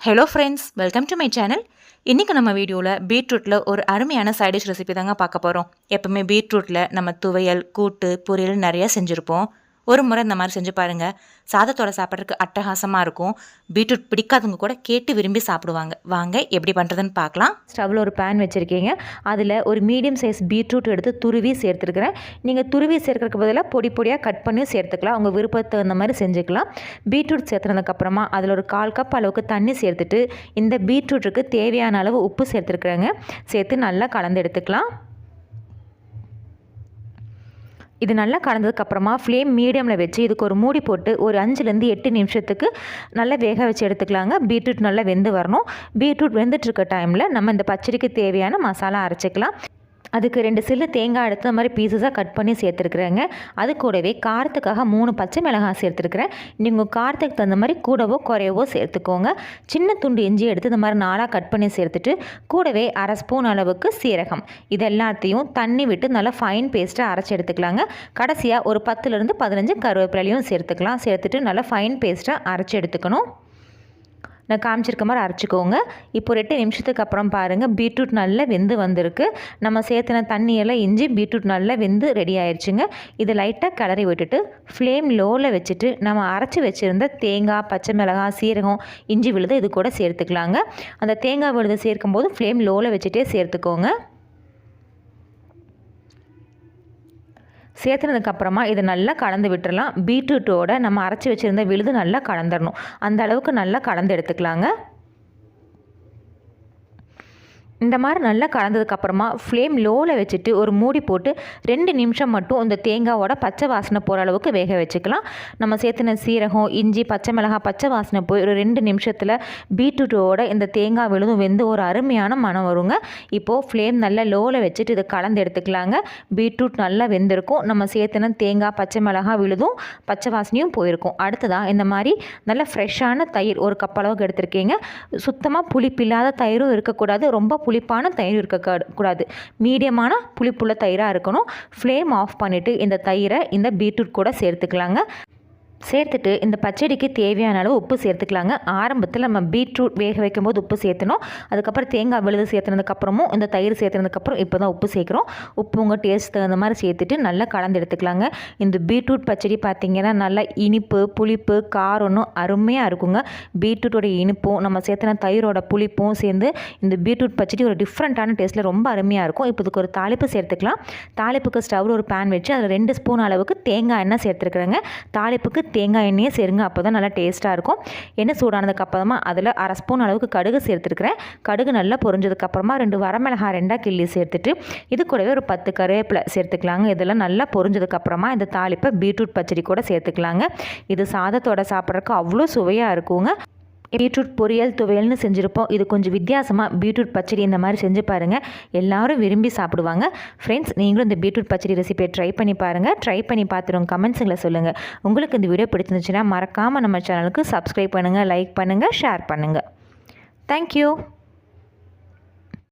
Hello friends, welcome to my channel. இன்றைக்கி நம்ம வீடியோவில் பீட்ரூட்டில் ஒரு அருமையான சைட் டிஷ் ரெசிபி தாங்க பார்க்க போகிறோம். எப்போவுமே பீட்ரூட்டில் நம்ம துவையல், கூட்டு, பொரியல் நிறையா செஞ்சுருப்போம். ஒரு முறை இந்த மாதிரி செஞ்சு பாருங்கள். சாதத்தோட சாப்பிட்றதுக்கு அட்டகாசமாக இருக்கும். பீட்ரூட் பிடிக்காதவங்க கூட கேட்டு விரும்பி சாப்பிடுவாங்க. வாங்க எப்படி பண்ணுறதுன்னு பார்க்கலாம். ஸ்டவ்வில் ஒரு பேன் வச்சுருக்கீங்க. அதில் ஒரு மீடியம் சைஸ் பீட்ரூட் எடுத்து துருவி சேர்த்துருக்குறேன். நீங்கள் துருவி சேர்க்கறதுக்கு பதிலாக பொடி பொடியாக கட் பண்ணி சேர்த்துக்கலாம். உங்கள் விருப்பத்துக்கு தகுந்த மாதிரி செஞ்சுக்கலாம். பீட்ரூட் சேர்த்துனதுக்கப்புறமா அதில் ஒரு 1/4 கப் அளவுக்கு தண்ணி சேர்த்துட்டு இந்த பீட்ரூட்டுக்கு தேவையான அளவு உப்பு சேர்த்துருக்குறேங்க. சேர்த்து நல்லா கலந்து எடுத்துக்கலாம். இது நல்லா கலந்ததுக்கப்புறமா ஃப்ளேம் மீடியமில் வச்சு இதுக்கு ஒரு மூடி போட்டு ஒரு 5லேருந்து 8 நிமிஷத்துக்கு நல்லா வேக வச்சு எடுத்துக்கலாங்க. பீட்ரூட் நல்லா வெந்து வரணும். பீட்ரூட் வெந்துட்டுருக்க டைமில் நம்ம இந்த பச்சடிக்கு தேவையான மசாலா அரைச்சிக்கலாம். அதுக்கு 2 சில்லு தேங்காய் எடுத்து அந்த மாதிரி பீஸஸாக கட் பண்ணி சேர்த்துருக்குறேங்க. அது கூடவே காரத்துக்காக 3 பச்சை மிளகாய் சேர்த்துருக்குறேன். நீங்கள் காரத்துக்கு தகுந்த மாதிரி கூடவோ குறையவோ சேர்த்துக்கோங்க. சின்ன துண்டு இஞ்சி எடுத்து இந்த மாதிரி 4ஆக கட் பண்ணி சேர்த்துட்டு கூடவே 1/2 ஸ்பூன் அளவுக்கு சீரகம், இது எல்லாத்தையும் தண்ணி விட்டு நல்லா ஃபைன் பேஸ்ட்டாக அரைச்சி எடுத்துக்கலாங்க. கடைசியாக ஒரு 10லேருந்து 15 கருவேப்பிலையும் சேர்த்துக்கலாம். சேர்த்துட்டு நல்லா ஃபைன் பேஸ்ட்டாக அரைச்சி எடுத்துக்கணும். நான் காமிச்சிருக்க மாதிரி அரைச்சிக்கோங்க. இப்போ ஒரு 8 நிமிஷத்துக்கு அப்புறம் பாருங்கள், பீட்ரூட் நல்லா வெந்து வந்திருக்கு. நம்ம சேர்த்துன தண்ணியெல்லாம் இஞ்சி பீட்ரூட் நல்லா வெந்து ரெடி ஆயிடுச்சுங்க. இதை லைட்டாக கிளறி விட்டுட்டு ஃப்ளேம் லோவில் வச்சுட்டு நம்ம அரைச்சி வச்சுருந்த தேங்காய், பச்சை மிளகாய், சீரகம், இஞ்சி விழுது இது கூட சேர்த்துக்கலாங்க. அந்த தேங்காய் விழுது சேர்க்கும்போது ஃப்ளேம் லோவில் வச்சுட்டே சேர்த்துக்கோங்க. சேர்த்துனதுக்கப்புறமா இதை நல்லா கலந்து விட்டுறலாம். பீட்ரூட்டோட நம்ம அரைச்சி வச்சுருந்த விழுது நல்லா கலந்துடணும். அந்த அளவுக்கு நல்லா கலந்து எடுத்துக்கலாங்க. இந்த மாதிரி நல்லா கலந்ததுக்கப்புறமா ஃப்ளேம் லோவில் வச்சுட்டு ஒரு மூடி போட்டு 2 நிமிஷம் மட்டும் இந்த தேங்காவோட பச்சை வாசனை போகிற அளவுக்கு வேக வச்சுக்கலாம். நம்ம சேர்த்துன சீரகம், இஞ்சி, பச்சை மிளகாய் பச்சை வாசனை போய் ஒரு 2 நிமிஷத்தில் பீட்ரூட்டோட இந்த தேங்காய் விழுதும் வெந்து ஒரு அருமையான மனம் வருங்க. இப்போது ஃப்ளேம் நல்லா லோவில் வச்சுட்டு இதை கலந்து எடுத்துக்கலாங்க. பீட்ரூட் நல்லா வெந்திருக்கும். நம்ம சேர்த்துன தேங்காய், பச்சை மிளகாய் விழுதும் பச்சை வாசனையும் போயிருக்கும். அடுத்ததாக இந்த மாதிரி நல்ல ஃப்ரெஷ்ஷான தயிர் ஒரு கப் அளவுக்கு எடுத்திருக்கீங்க. சுத்தமாக புளிப்பில்லாத தயிரும் இருக்கக்கூடாது, ரொம்ப புளிப்பான தயிர் இருக்கக்கூடாது. மீடியமான புளிப்புள்ள தயிராக இருக்கணும். ஃப்ளேம் ஆஃப் பண்ணிவிட்டு இந்த தயிரை இந்த பீட்ரூட் கூட சேர்த்துக்கலாங்க. சேர்த்துட்டு இந்த பச்சடிக்கு தேவையான அளவு உப்பு சேர்த்துக்கலாங்க. ஆரம்பத்தில் நம்ம பீட்ரூட் வேக வைக்கும்போது உப்பு சேர்த்தணும். அதுக்கப்புறம் தேங்காய் விழுது சேர்த்துனதுக்கப்புறமும் இந்த தயிர் சேர்த்துனதுக்கப்புறம் இப்போ தான் உப்பு சேர்க்குறோம். உப்பு உங்கள் டேஸ்ட் தகுந்த மாதிரி சேர்த்துட்டு நல்லா கலந்து எடுத்துக்கலாங்க. இந்த பீட்ரூட் பச்சடி பார்த்திங்கன்னா நல்லா இனிப்பு, புளிப்பு, காரம்னு அருமையாக இருக்குங்க. பீட்ரூட்டோட இனிப்பும் நம்ம சேர்த்துன தயிரோட புளிப்பும் சேர்ந்து இந்த பீட்ரூட் பச்சடி ஒரு டிஃப்ரெண்ட்டான டேஸ்ட்டில் ரொம்ப அருமையாக இருக்கும். இப்போ இதுக்கு ஒரு தாளிப்பு சேர்த்துக்கலாம். தாளிப்புக்கு ஸ்டவ்வில் ஒரு பேன் வச்சு அதில் 2 ஸ்பூன் அளவுக்கு தேங்காய் எண்ணெய் சேர்த்துருக்குறேங்க. தாளிப்புக்கு தேங்காய் எண்ணெயை சேருங்க, அப்போ தான் நல்லா டேஸ்ட்டாக இருக்கும். எண்ணெய் சூடானதுக்கப்புறமா அதில் 1/2 ஸ்பூன் அளவுக்கு கடுகு சேர்த்துருக்குறேன். கடுகு நல்லா பொரிஞ்சதுக்கப்புறமா 2 வரமிளகாய் 2ஆக கிள்ளி சேர்த்துட்டு இது கூடவே ஒரு 10 கருவேப்பிலை சேர்த்துக்கலாங்க. இதெல்லாம் நல்லா பொரிஞ்சதுக்கப்புறமா இந்த தாளிப்பை பீட்ரூட் பச்சடி கூட சேர்த்துக்கலாங்க. இது சாதத்தோட சாப்பிட்றதுக்கு அவ்வளோ சுவையாக இருக்குங்க. பீட்ரூட் பொரியல், துவையல்னு செஞ்சுருப்போம். இது கொஞ்சம் வித்தியாசமாக பீட்ரூட் பச்சடி இந்த மாதிரி செஞ்சு பாருங்கள். எல்லோரும் விரும்பி சாப்பிடுவாங்க. ஃப்ரெண்ட்ஸ், நீங்களும் இந்த பீட்ரூட் பச்சடி ரெசிபியை ட்ரை பண்ணி பாருங்கள். ட்ரை பண்ணி பார்த்துருங்க, கமெண்ட்ஸுங்களை சொல்லுங்கள். உங்களுக்கு இந்த வீடியோ பிடிச்சிருந்துச்சுன்னா மறக்காமல் நம்ம சேனலுக்கு சப்ஸ்கிரைப் பண்ணுங்கள், லைக் பண்ணுங்கள், ஷேர் பண்ணுங்கள். தேங்க்யூ.